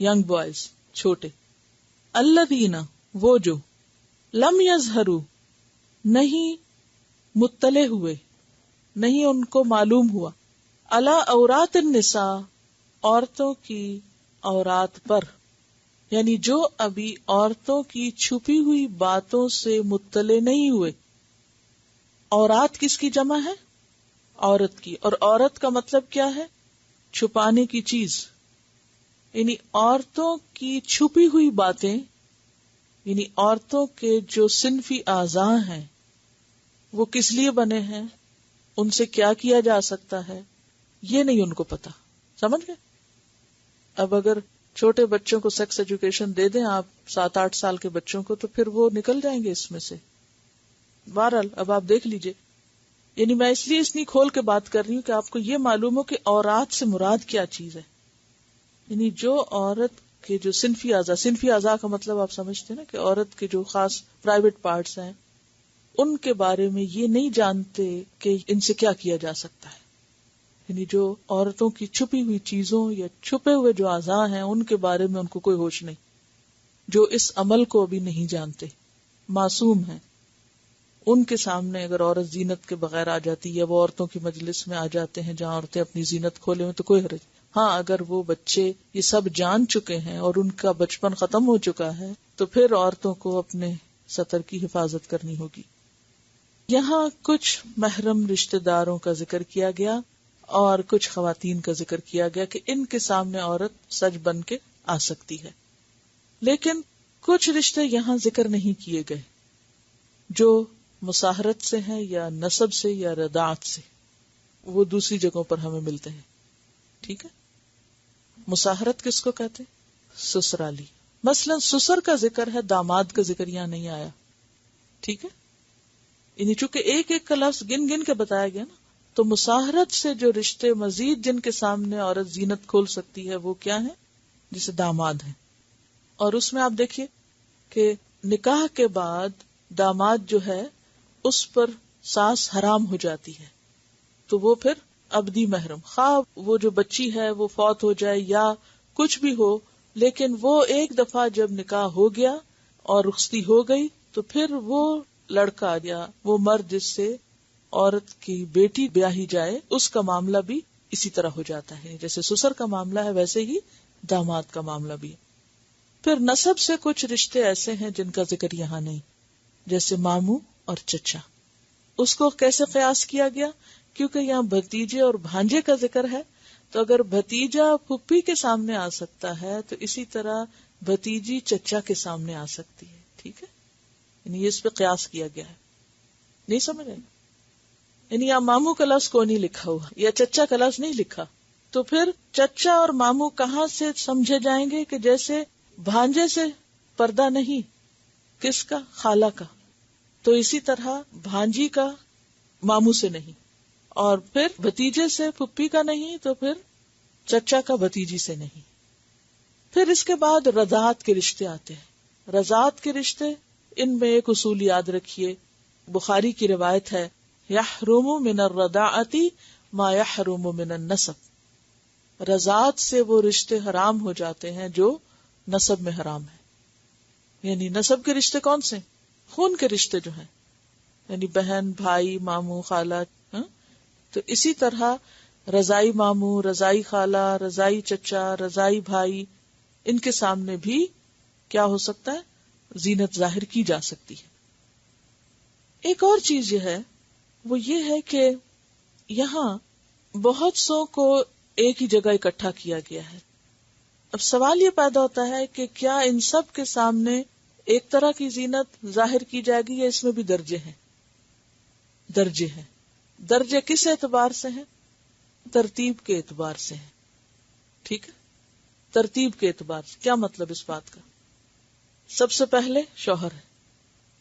ینگ بوائز، چھوٹے. الذین، وہ جو، لم یظہروا، نہیں مطلع ہوئے، نہیں ان کو معلوم ہوا، علی عورات النساء، عورتوں کی عورات پر، یعنی جو ابھی عورتوں کی چھپی ہوئی باتوں سے مطلع نہیں ہوئے. عورات کس کی جمع ہے؟ عورت کی. اور عورت کا مطلب کیا ہے؟ چھپانے کی چیز. یعنی عورتوں کی چھپی ہوئی باتیں، یعنی عورتوں کے جو صنفی اعضاء ہیں وہ کس لیے بنے ہیں، ان سے کیا کیا جا سکتا ہے، یہ نہیں ان کو پتا. سمجھ گئے؟ اب اگر چھوٹے بچوں کو سیکس ایجوکیشن دے دیں آپ، 7-8 سال کے بچوں کو، تو پھر وہ نکل جائیں گے اس میں سے. بہرحال اب آپ دیکھ لیجئے. یعنی میں اس لیے اتنی کھول کے بات کر رہی ہوں کہ آپ کو یہ معلوم ہو کہ عورات سے مراد کیا چیز ہے. یعنی جو عورت کے جو صنفی اعضاء کا مطلب آپ سمجھتے ہیں نا، کہ عورت کے جو خاص پرائیویٹ پارٹس ہیں، ان کے بارے میں یہ نہیں جانتے کہ ان سے کیا کیا جا سکتا ہے. یعنی جو عورتوں کی چھپی ہوئی چیزوں یا چھپے ہوئے جو اعضاء ہیں، ان کے بارے میں ان کو کوئی ہوش نہیں، جو اس عمل کو ابھی نہیں جانتے. معصوم ہیں، ان کے سامنے اگر عورت زینت کے بغیر آ جاتی ہے، وہ عورتوں کی مجلس میں آ جاتے ہیں جہاں عورتیں اپنی زینت کھولے ہوئے، تو کوئی حرج. ہاں اگر وہ بچے یہ سب جان چکے ہیں اور ان کا بچپن ختم ہو چکا ہے تو پھر عورتوں کو اپنے سطر کی حفاظت کرنی ہوگی. یہاں کچھ محرم رشتہ داروں کا ذکر کیا گیا اور کچھ خواتین کا ذکر کیا گیا کہ ان کے سامنے عورت سج بن کے آ سکتی ہے. لیکن کچھ رشتے یہاں ذکر نہیں کیے گئے جو مصاہرت سے ہیں یا نسب سے یا رضاعت سے، وہ دوسری جگہوں پر ہمیں ملتے ہیں. ٹھیک ہے، مصاہرت کس کو کہتے ہیں؟ سسرالی. مثلا سسر کا ذکر ہے، داماد کا ذکر یہاں نہیں آیا. ٹھیک ہے، یعنی چونکہ ایک ایک کا لفظ گن گن کے بتایا گیا نا، تو مصاہرت سے جو رشتے مزید جن کے سامنے عورت زینت کھول سکتی ہے وہ کیا ہے؟ جسے داماد ہیں. اور اس میں آپ دیکھیے کہ نکاح کے بعد داماد جو ہے اس پر ساس حرام ہو جاتی ہے، تو وہ پھر ابدی محرم، خواہ وہ جو بچی ہے وہ فوت ہو جائے یا کچھ بھی ہو، لیکن وہ ایک دفعہ جب نکاح ہو گیا اور رخصتی ہو گئی تو پھر وہ لڑکا یا وہ مرد جس سے عورت کی بیٹی بیاہی جائے اس کا معاملہ بھی اسی طرح ہو جاتا ہے. جیسے سسر کا معاملہ ہے ویسے ہی داماد کا معاملہ بھی. پھر نسب سے کچھ رشتے ایسے ہیں جن کا ذکر یہاں نہیں، جیسے ماموں اور چچا. اس کو کیسے قیاس کیا گیا؟ کیونکہ یہاں بھتیجے اور بھانجے کا ذکر ہے، تو اگر بھتیجا پھپھی کے سامنے آ سکتا ہے تو اسی طرح بھتیجی چچا کے سامنے آ سکتی ہے. ٹھیک ہے، یعنی یہ اس پہ قیاس کیا گیا ہے. نہیں سمجھ رہے؟ یعنی یہاں ماموں کا لفظ کو نہیں لکھا ہوا یا چچا کا لفظ نہیں لکھا، تو پھر چچا اور ماموں کہاں سے سمجھے جائیں گے؟ کہ جیسے بھانجے سے پردہ نہیں، کس کا؟ خالہ کا. تو اسی طرح بھانجی کا ماموں سے نہیں، اور پھر بھتیجے سے پھپھی کا نہیں، تو پھر چچا کا بھتیجی سے نہیں. پھر اس کے بعد رضاعت کے رشتے آتے ہیں. رضاعت کے رشتے، ان میں ایک اصول یاد رکھیے، بخاری کی روایت ہے، یحرم من الرضاعت ما یحرم من النسب. رضاعت سے وہ رشتے حرام ہو جاتے ہیں جو نسب میں حرام ہے. یعنی نسب کے رشتے کون سے؟ خون کے رشتے جو ہیں، یعنی بہن، بھائی، ماموں، خالہ. تو اسی طرح رضائی ماموں، رضائی خالہ، رضائی چچا، رضائی بھائی، ان کے سامنے بھی کیا ہو سکتا ہے؟ زینت ظاہر کی جا سکتی ہے. ایک اور چیز یہ ہے، وہ یہ ہے کہ یہاں بہت سو کو ایک ہی جگہ اکٹھا کیا گیا ہے. اب سوال یہ پیدا ہوتا ہے کہ کیا ان سب کے سامنے ایک طرح کی زینت ظاہر کی جائے گی یا اس میں بھی درجے ہیں؟ درجے ہیں. درجے کس اعتبار سے ہیں؟ ترتیب کے اعتبار سے ہیں. ٹھیک ہے، ترتیب کے اعتبار سے. کیا مطلب اس بات کا؟ سب سے پہلے شوہر ہے،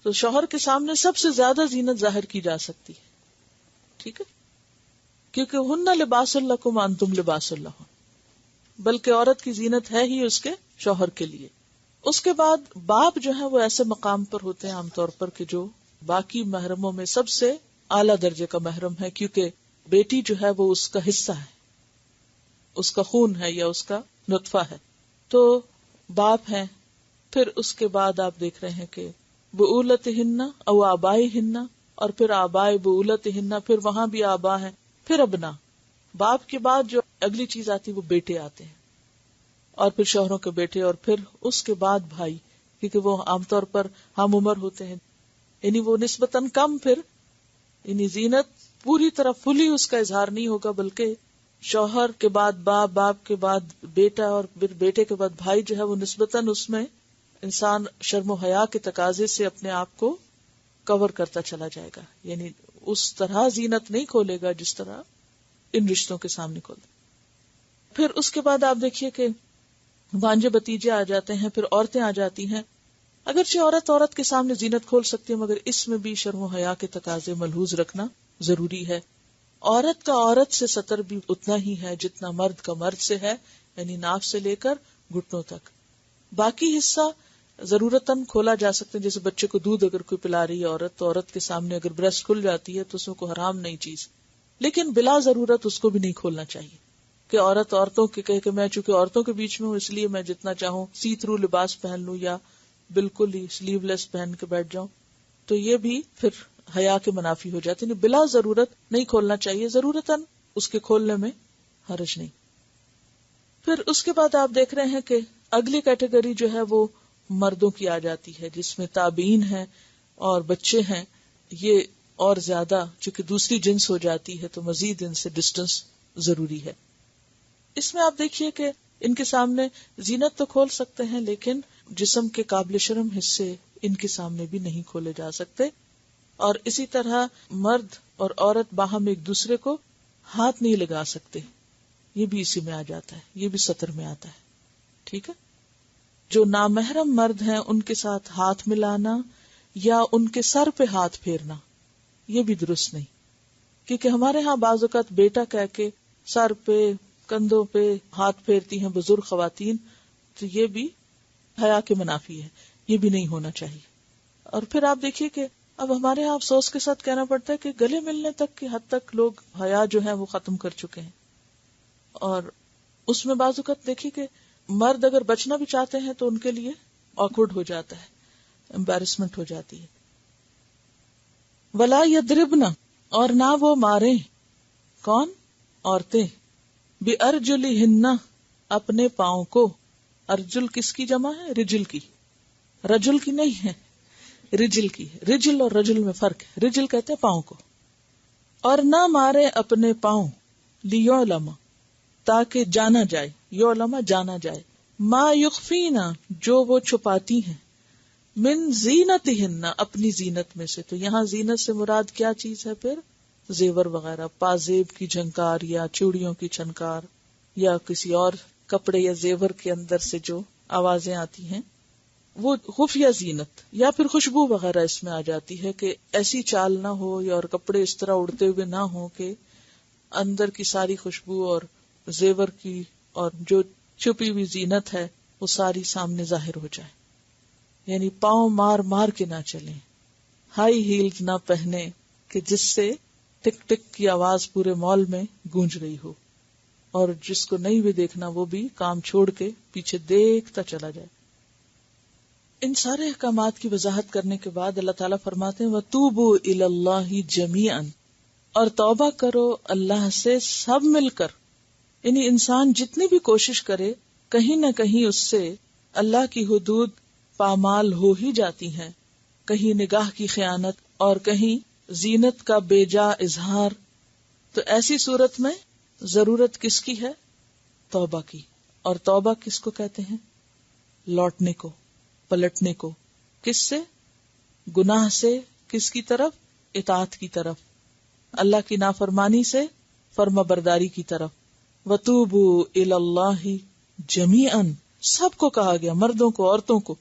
تو شوہر کے سامنے سب سے زیادہ زینت ظاہر کی جا سکتی ہے. ٹھیک ہے، کیونکہ ہن لباس لکم وانتم لباس لہن، بلکہ عورت کی زینت ہے ہی اس کے شوہر کے لیے. اس کے بعد باپ جو ہے وہ ایسے مقام پر ہوتے ہیں عام طور پر کہ جو باقی محرموں میں سب سے اعلیٰ درجے کا محرم ہے، کیونکہ بیٹی جو ہے وہ اس کا حصہ ہے، اس کا خون ہے یا اس کا نطفہ ہے. تو باپ ہیں. پھر اس کے بعد آپ دیکھ رہے ہیں کہ بعولتہن او آبائہن، اور پھر آبائے بعولتہن، پھر وہاں بھی آبا ہیں، پھر ابنا. باپ کے بعد جو اگلی چیز آتی وہ بیٹے آتے ہیں، اور پھر شوہروں کے بیٹے، اور پھر اس کے بعد بھائی، کیونکہ وہ عام طور پر ہم عمر ہوتے ہیں، یعنی وہ نسبتاً کم. پھر یعنی زینت پوری طرح فلی اس کا اظہار نہیں ہوگا، بلکہ شوہر کے بعد باپ، باپ کے بعد بیٹا، اور پھر بیٹے کے بعد بھائی جو ہے وہ نسبتاً اس میں انسان شرم و حیا کے تقاضے سے اپنے آپ کو کور کرتا چلا جائے گا. یعنی اس طرح زینت نہیں کھولے گا جس طرح ان رشتوں کے سامنے کھولتے. پھر اس کے بعد آپ دیکھیے کہ بھانجے بتیجے آ جاتے ہیں، پھر عورتیں آ جاتی ہیں. اگرچہ عورت کے سامنے زینت کھول سکتی ہے، مگر اس میں بھی شرم و حیا کے تقاضے ملحوظ رکھنا ضروری ہے. عورت کا عورت سے ستر بھی اتنا ہی ہے جتنا مرد کا مرد سے ہے، یعنی ناف سے لے کر گھٹنوں تک. باقی حصہ ضرورتاً کھولا جا سکتا ہے، جیسے بچے کو دودھ اگر کوئی پلا رہی ہے عورت، تو عورت کے سامنے اگر بریسٹ کھل جاتی ہے تو اس میں کوئی حرام نہیں چیز، لیکن بلا ضرورت اس کو بھی نہیں کھولنا چاہیے کہ عورتوں کے کہے کہ میں چونکہ عورتوں کے بیچ میں ہوں اس لیے میں جتنا چاہوں سی تھرو لباس پہن لوں یا بالکل ہی سلیو لیس پہن کے بیٹھ جاؤں. تو یہ بھی پھر حیا کے منافی ہو جاتے ہیں. بلا ضرورت نہیں کھولنا چاہیے، ضرورتاً اس کے کھولنے میں حرج نہیں. پھر اس کے بعد آپ دیکھ رہے ہیں کہ اگلی کیٹیگری جو ہے وہ مردوں کی آ جاتی ہے، جس میں تابعین ہیں اور بچے ہیں. یہ اور زیادہ چونکہ دوسری جنس ہو جاتی ہے تو مزید ان سے ڈسٹنس ضروری ہے. اس میں آپ دیکھیے کہ ان کے سامنے زینت تو کھول سکتے ہیں، لیکن جسم کے قابل شرم حصے ان کے سامنے بھی نہیں کھولے جا سکتے. اور اسی طرح مرد اور عورت باہم ایک دوسرے کو ہاتھ نہیں لگا سکتے، یہ بھی اسی میں آ جاتا ہے، یہ بھی سطر میں آتا ہے. ٹھیک ہے. جو نامحرم مرد ہیں ان کے ساتھ ہاتھ ملانا یا ان کے سر پہ ہاتھ پھیرنا یہ بھی درست نہیں، کیونکہ ہمارے ہاں بعض اوقات بیٹا کہہ کے سر پہ کندھوں پہ ہاتھ پھیرتی ہیں بزرگ خواتین، تو یہ بھی حیا کے منافی ہے، یہ بھی نہیں ہونا چاہیے. اور پھر آپ دیکھیے کہ اب ہمارے یہاں افسوس کے ساتھ کہنا پڑتا ہے کہ گلے ملنے تک کی حد تک لوگ حیا جو ہے وہ ختم کر چکے ہیں. اور اس میں بعض اوقات دیکھیے کہ مرد اگر بچنا بھی چاہتے ہیں تو ان کے لیے آکورڈ ہو جاتا ہے، امبیرسمنٹ ہو جاتی ہے. ولا یضربنا، اور نہ وہ مارے، کون؟ عورتیں، بِأَرْجُلِهِنَّ، اپنے پاؤں کو. ارجل کس کی جمع ہے؟ رجل کی. رجل کی نہیں ہے، رجل کی. رجل اور رجل میں فرق ہے. رجل کہتے ہیں پاؤں کو. اور نہ مارے اپنے پاؤں، لِيُعْلَمَ، تاکہ جانا جائے، یعلم جانا جائے، ما یخفینا، جو وہ چھپاتی ہیں، من زینتہن، اپنی زینت میں سے. تو یہاں زینت سے مراد کیا چیز ہے؟ پھر زیور وغیرہ، پازیب کی جھنکار یا چوڑیوں کی چھنکار یا کسی اور کپڑے یا زیور کے اندر سے جو آوازیں آتی ہیں وہ خفیہ زینت. یا پھر خوشبو وغیرہ اس میں آ جاتی ہے کہ ایسی چال نہ ہو یا اور کپڑے اس طرح اڑتے ہوئے نہ ہو کہ اندر کی ساری خوشبو اور زیور کی اور جو چھپی ہوئی زینت ہے وہ ساری سامنے ظاہر ہو جائے. یعنی پاؤں مار مار کے نہ چلیں، ہائی ہیلز نہ پہنے کہ جس سے ٹک ٹک کی آواز پورے مال میں گونج رہی ہو، اور جس کو نہیں بھی دیکھنا وہ بھی کام چھوڑ کے پیچھے دیکھتا چلا جائے. ان سارے احکامات کی وضاحت کرنے کے بعد اللہ تعالیٰ فرماتے ہیں وَتُوبُوا إِلَى اللَّهِ جَمِيعًا، اور توبہ کرو اللہ سے سب مل کر. یعنی انسان جتنی بھی کوشش کرے کہیں نہ کہیں اس سے اللہ کی حدود پامال ہو ہی جاتی ہیں، کہیں نگاہ کی خیانت اور کہیں زینت کا بے جا اظہار. تو ایسی صورت میں ضرورت کس کی ہے؟ توبہ کی. اور توبہ کس کو کہتے ہیں؟ لوٹنے کو، پلٹنے کو. کس سے؟ گناہ سے. کس کی طرف؟ اطاعت کی طرف. اللہ کی نافرمانی سے فرما برداری کی طرف. وَتُوبُوا إِلَى اللَّهِ جَمِيعًا، سب کو کہا گیا، مردوں کو، عورتوں کو،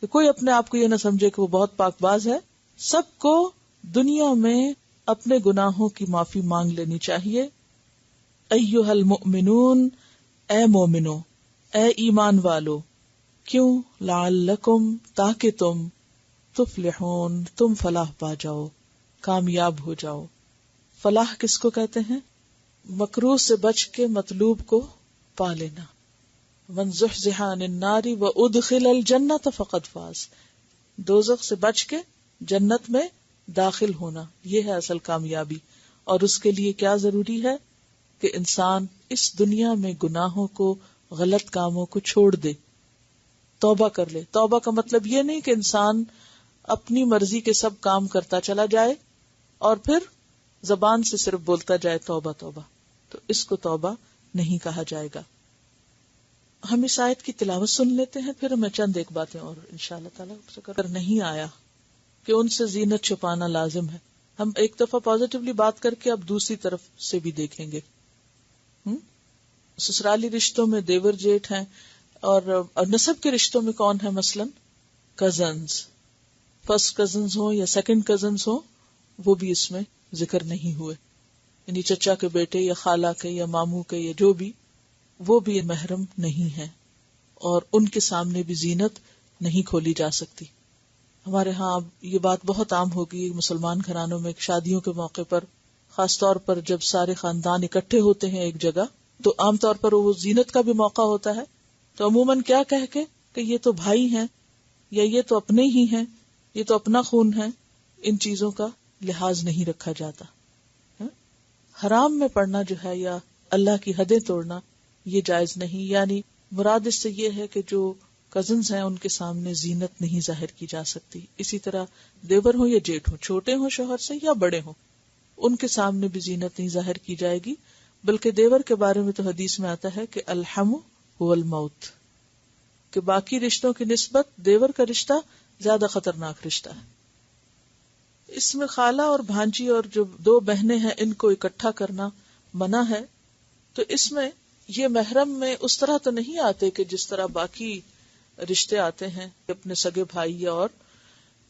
کہ کوئی اپنے آپ کو یہ نہ سمجھے کہ وہ بہت پاک باز ہے. سب کو دنیا میں اپنے گناہوں کی معافی مانگ لینی چاہیے. ایھا المؤمنون، اے مومنو، اے ایمان والو. کیوں؟ لعلکم، تاکہ تم، تفلحون، تم فلاح پا جاؤ، کامیاب ہو جاؤ. فلاح کس کو کہتے ہیں؟ مکروہ سے بچ کے مطلوب کو پا لینا. من زحزح عن النار وادخل الجنۃ فقد فاز، دوزخ سے بچ کے جنت میں داخل ہونا، یہ ہے اصل کامیابی. اور اس کے لیے کیا ضروری ہے؟ کہ انسان اس دنیا میں گناہوں کو، غلط کاموں کو چھوڑ دے، توبہ کر لے. توبہ کا مطلب یہ نہیں کہ انسان اپنی مرضی کے سب کام کرتا چلا جائے اور پھر زبان سے صرف بولتا جائے توبہ توبہ، تو اس کو توبہ نہیں کہا جائے گا. ہم اس آیت کی تلاوت سن لیتے ہیں، پھر میں چند ایک باتیں اور انشاءاللہ تعالیٰ اگر نہیں آیا کہ ان سے زینت چھپانا لازم ہے. ہم ایک دفعہ پازیٹیولی بات کر کے اب دوسری طرف سے بھی دیکھیں گے. سسرالی رشتوں میں دیور جیٹھ ہیں، اور نسب کے رشتوں میں کون ہے؟ مثلا کزنز، فرسٹ کزنز ہوں یا سیکنڈ کزنز ہوں، وہ بھی اس میں ذکر نہیں ہوئے. یعنی چچا کے بیٹے یا خالہ کے یا ماموں کے یا جو بھی، وہ بھی محرم نہیں ہے، اور ان کے سامنے بھی زینت نہیں کھولی جا سکتی. ہمارے ہاں اب یہ بات بہت عام ہو گئی مسلمان گھرانوں میں، شادیوں کے موقع پر خاص طور پر جب سارے خاندان اکٹھے ہوتے ہیں ایک جگہ، تو عام طور پر وہ زینت کا بھی موقع ہوتا ہے. تو عموماً کیا کہہ کے کہ یہ تو بھائی ہیں، یا یہ تو اپنے ہی ہیں، یہ تو اپنا خون ہے، ان چیزوں کا لحاظ نہیں رکھا جاتا. حرام میں پڑنا جو ہے یا اللہ کی حدیں توڑنا یہ جائز نہیں. یعنی مراد اس سے یہ ہے کہ جو کزنز ہیں ان کے سامنے زینت نہیں ظاہر کی جا سکتی. اسی طرح دیور ہوں یا جیٹھ ہوں، چھوٹے ہوں شوہر سے یا بڑے ہوں، ان کے سامنے بھی زینت نہیں ظاہر کی جائے گی. بلکہ دیور کے بارے میں تو حدیث میں آتا ہے کہ الحم هو الموت، کہ باقی رشتوں کی نسبت دیور کا رشتہ زیادہ خطرناک رشتہ ہے. اس میں خالہ اور بھانجی اور جو دو بہنیں ہیں ان کو اکٹھا کرنا منع ہے. تو اس میں یہ محرم میں اس طرح تو نہیں آتے کہ جس طرح باقی رشتے آتے ہیں اپنے سگے بھائی یا اور،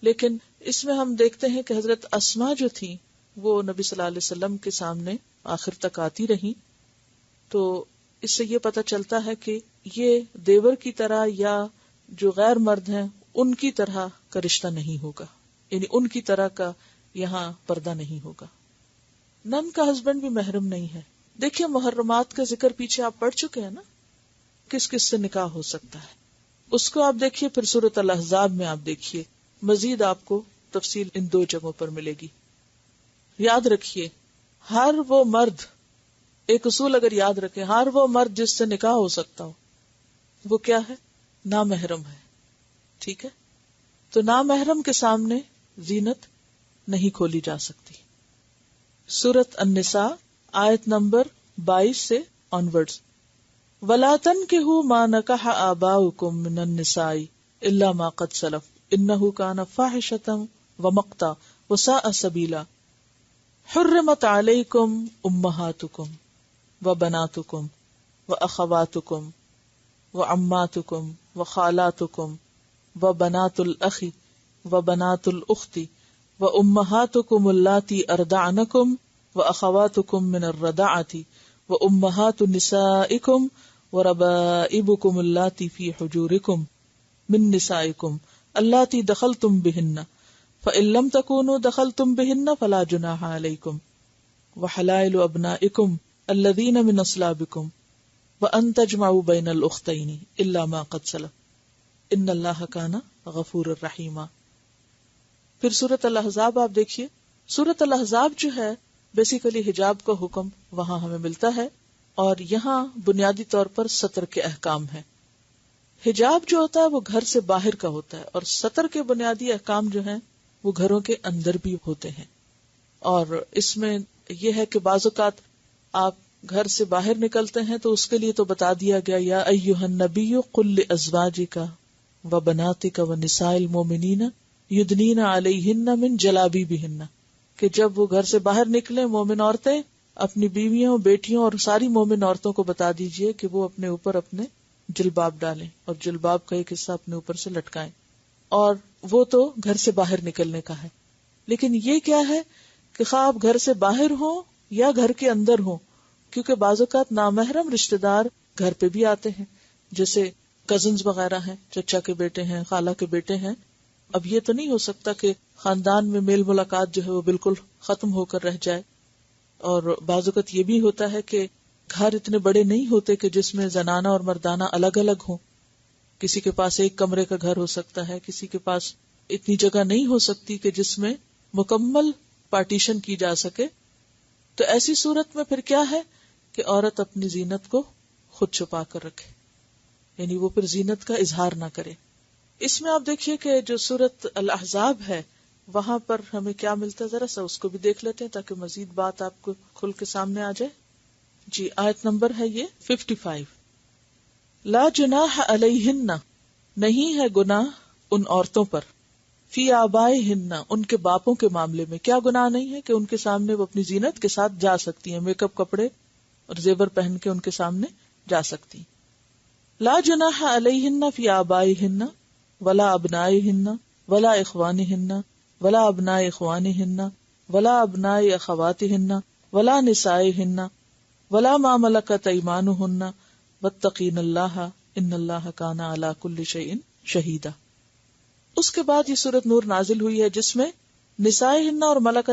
لیکن اس میں ہم دیکھتے ہیں کہ حضرت اسما جو تھی وہ نبی صلی اللہ علیہ وسلم کے سامنے آخر تک آتی رہی. تو اس سے یہ پتہ چلتا ہے کہ یہ دیور کی طرح یا جو غیر مرد ہیں ان کی طرح کا رشتہ نہیں ہوگا، یعنی ان کی طرح کا یہاں پردہ نہیں ہوگا. نن کا ہسبینڈ بھی محرم نہیں ہے. دیکھیے محرمات کا ذکر پیچھے آپ پڑھ چکے ہیں نا، کس کس سے نکاح ہو سکتا ہے اس کو آپ دیکھیے. پھر سورۃ الاحزاب میں آپ دیکھیے مزید آپ کو تفصیل ان دو جگہوں پر ملے گی. یاد رکھیے ہر وہ مرد، ایک اصول اگر یاد رکھیں، ہر وہ مرد جس سے نکاح ہو سکتا ہو وہ کیا ہے؟ نامحرم ہے. ٹھیک ہے، تو نامحرم کے سامنے زینت نہیں کھولی جا سکتی. سورۃ النساء آیت نمبر 22 سے آنورڈز. وَلَا تَنْكِحُوا مَا نَكَحَ آبَاؤُكُم مِّنَ النِّسَاءِ إِلَّا مَا قَدْ سَلَفَ إِنَّهُ كَانَ فَاحِشَةً وَمَقْتًا وَسَاءَ سَبِيلًا. حُرِّمَتْ عَلَيْكُمْ أُمَّهَاتُكُمْ وَبَنَاتُكُمْ وَأَخَوَاتُكُمْ وَعَمَّاتُكُمْ وَخَالَاتُكُمْ وَبَنَاتُ الْأَخِ وَبَنَاتُ الْأُخْتِ وَأُمَّهَاتُكُمُ اللَّاتِي أَرْضَعْنَكُمْ وَأَخَوَاتُكُمْ مِنَ الرَّضَاعَةِ وَأُمَّهَاتُ نِسَائِكُمْ وَرَبَائِبُكُمُ اللَّاتِي فِي حُجُورِكُمْ مِن نِسَائِكُمْ اللَّاتِي دَخَلْتُمْ بِهِنَّ فَإِن لَّمْ تَكُونُوا دَخَلْتُمْ بِهِنَّ فَلَا جُنَاحَ عَلَيْكُمْ وَحَلَائِلُ أَبْنَائِكُمْ الَّذِينَ مِنْ أَصْلَابِكُمْ وَأَن تَجْمَعُوا بَيْنَ الْأُخْتَيْنِ إِلَّا مَا قَدْ سَلَفَ إِنَّ اللَّهَ كَانَ غَفُورًا رَحِيمًا. پھر سورۃ الاحزاب آپ دیکھیے. سورۃ الاحزاب جو ہے بیسیکلی حجاب کا حکم وہاں ہمیں ملتا ہے، اور یہاں بنیادی طور پر ستر کے احکام ہیں. حجاب جو ہوتا ہے وہ گھر سے باہر کا ہوتا ہے، اور ستر کے بنیادی احکام جو ہیں وہ گھروں کے اندر بھی ہوتے ہیں. اور اس میں یہ ہے کہ بعض اوقات آپ گھر سے باہر نکلتے ہیں تو اس کے لیے تو بتا دیا گیا یا ایھا النبی قل لازواجک وبناتک ونساء المؤمنین یدنین علیہن من جلابیبہن، کہ جب وہ گھر سے باہر نکلیں مومن عورتیں اپنی بیویوں، بیٹیوں اور ساری مومن عورتوں کو بتا دیجئے کہ وہ اپنے اوپر اپنے جلباب ڈالیں اور جلباب کا ایک حصہ اپنے اوپر سے لٹکائیں. اور وہ تو گھر سے باہر نکلنے کا ہے. لیکن یہ کیا ہے کہ خواہ آپ گھر سے باہر ہوں یا گھر کے اندر ہوں، کیونکہ بعض اوقات نامحرم رشتے دار گھر پہ بھی آتے ہیں، جیسے کزنز وغیرہ ہیں، چچا کے بیٹے ہیں، خالہ کے بیٹے ہیں. اب یہ تو نہیں ہو سکتا کہ خاندان میں میل ملاقات جو ہے وہ بالکل ختم ہو کر رہ جائے. اور بعض اوقات یہ بھی ہوتا ہے کہ گھر اتنے بڑے نہیں ہوتے کہ جس میں زنانہ اور مردانہ الگ الگ ہوں. کسی کے پاس ایک کمرے کا گھر ہو سکتا ہے، کسی کے پاس اتنی جگہ نہیں ہو سکتی کہ جس میں مکمل پارٹیشن کی جا سکے. تو ایسی صورت میں پھر کیا ہے کہ عورت اپنی زینت کو خود چھپا کر رکھے، یعنی وہ پھر زینت کا اظہار نہ کرے. اس میں آپ دیکھیے کہ جو سورۃ الاحزاب ہے وہاں پر ہمیں کیا ملتا ہے، ذرا سا اس کو بھی دیکھ لیتے ہیں تاکہ مزید بات آپ کو کھل کے سامنے آ جائے. جی آیت نمبر ہے یہ 55. لا جناح علیہن، نہیں ہے گناہ ان عورتوں پر، فی آبائہن، ان کے باپوں کے معاملے میں. کیا گناہ نہیں ہے کہ ان کے سامنے وہ اپنی زینت کے ساتھ جا سکتی ہیں، میک اپ کپڑے اور زیور پہن کے ان کے سامنے جا سکتی. لا جناح علیہن فی آبائہن ولا ابنائہن ولا اخوانہن ولا ابناء اخوانہن ولا ابناء اخواتہن ولا نسائہن ولا ما ملکت ایمانہن واتقین اللہ ان اللہ کان علی کل شیء شہیدا. اس کے بعد یہ سورۃ نور نازل ہوئی ہے جس میں نسائہن اور ملکت